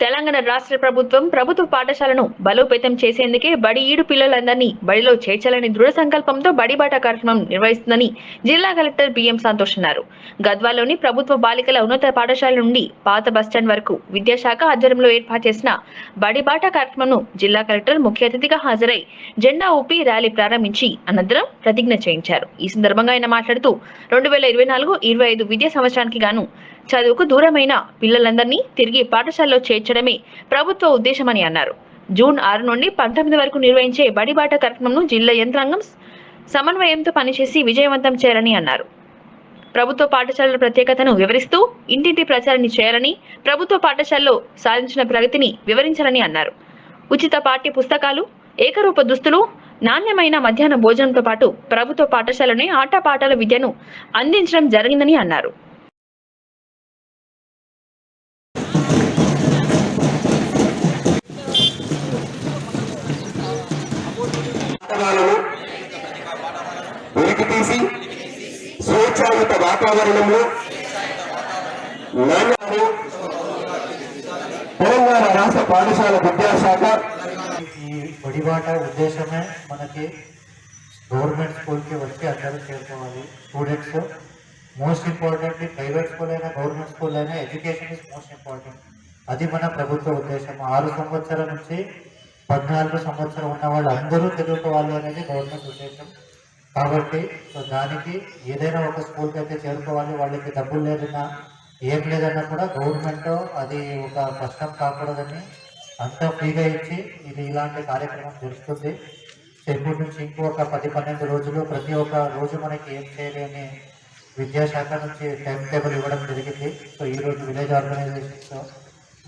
తెలంగాణ రాష్ట్ర ప్రభుత్వ పాఠశాలను బలోపేతం చేసేందుకే బడి ఈడు పిల్లలందరినీ బడిలో చేర్చాలని దృఢ సంకల్పంతో బడిబాట కార్యక్రమం నిర్వహిస్తుందని జిల్లా కలెక్టర్ బిఎం సంతోష్ అన్నారు. గద్వాలోని ప్రభుత్వ బాలికల ఉన్నత పాఠశాల నుండి పాత బస్టాండ్ వరకు విద్యాశాఖ ఆధ్వర్యంలో ఏర్పాటు చేసిన బడిబాట కార్యక్రమంను జిల్లా కలెక్టర్ ముఖ్య అతిథిగా హాజరై జెండా ఊపి ర్యాలీ ప్రారంభించి అనంతరం ప్రతిజ్ఞ చేయించారు. ఈ సందర్భంగా ఆయన మాట్లాడుతూ 2024-25 విద్యా సంవత్సరానికి గాను చదువుకు దూరమైన పిల్లలందరినీ తిరిగి పాఠశాలలో చేర్చడమే ప్రభుత్వ ఉద్దేశమని అన్నారు. జూన్ 6 నుండి 19 వరకు నిర్వహించే బడిబాట కార్యక్రమంను జిల్లా యంత్రాంగం సమన్వయంతో పనిచేసి విజయవంతం చేయాలని అన్నారు. ప్రభుత్వ పాఠశాలల ప్రత్యేకతను వివరిస్తూ ఇంటింటి ప్రచారాన్ని చేయాలని, ప్రభుత్వ పాఠశాలలో సాధించిన ప్రగతిని వివరించాలని అన్నారు. ఉచిత పాఠ్య పుస్తకాలు, ఏకరూప దుస్తులు, నాణ్యమైన మధ్యాహ్న భోజనంతో పాటు ప్రభుత్వ పాఠశాలలోనే ఆటపాటల విద్యను అందించడం జరిగిందని అన్నారు. వెలికితీసి స్వేచ్ఛాయుత వాతావరణంలో తెలంగాణ రాష్ట్ర పాఠశాల విద్యాశాఖ ఈ బడిబాట ఉద్దేశమే మనకి గవర్నమెంట్ స్కూల్కి వచ్చి అందరూ చేరుకోవాలి. Students most importantly private school అయినా గవర్నమెంట్ స్కూల్ అయినా ఎడ్యుకేషన్ ఇస్ మోస్ట్ ఇంపార్టెంట్. అది మన ప్రభుత్వ ఉద్దేశం. 6 సంవత్సరాల నుంచి 14 సంవత్సరం ఉన్న వాళ్ళు అందరూ చదువుకోవాలి అనేది గవర్నమెంట్ ఉద్దేశం. కాబట్టి దానికి ఏదైనా ఒక స్కూల్కి అయితే చేరుకోవాలి. వాళ్ళకి డబ్బులు లేదన్నా ఏం లేదన్నా కూడా గవర్నమెంట్ అది ఒక కష్టం కాకూడదని అంతా ఫ్రీగా ఇచ్చి ఇది ఇలాంటి కార్యక్రమం జరుగుతుంది. ఇప్పటి నుంచి ఇంకొక 10-12 రోజులు ప్రతి ఒక్క రోజు మనకి ఏం చేయలేని విద్యాశాఖ నుంచి టైం టేబుల్ ఇవ్వడం జరిగింది. సో ఈరోజు విలేజ్ ఆర్గనైజేషన్స్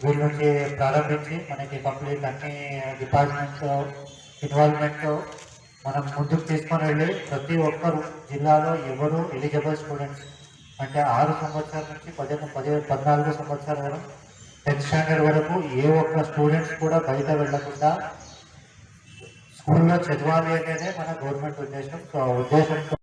వీళ్ళ నుంచి ప్రారంభించి మనకి కంప్లీట్ అన్ని డిపార్ట్మెంట్స్ ఇన్వాల్వ్మెంట్ మనం ముందుకు తీసుకొని వెళ్ళి ప్రతి ఒక్కరు జిల్లాలో ఎవరు ఎలిజిబుల్ స్టూడెంట్స్ అంటే 6 సంవత్సరాల నుంచి 14 సంవత్సరాల 10th స్టాండర్డ్ వరకు ఏ ఒక్క స్టూడెంట్స్ కూడా బయట వెళ్లకుండా స్కూల్లో చదవాలి అనేదే మన గవర్నమెంట్ ఉద్దేశం. సో ఆ ఉద్దేశంతో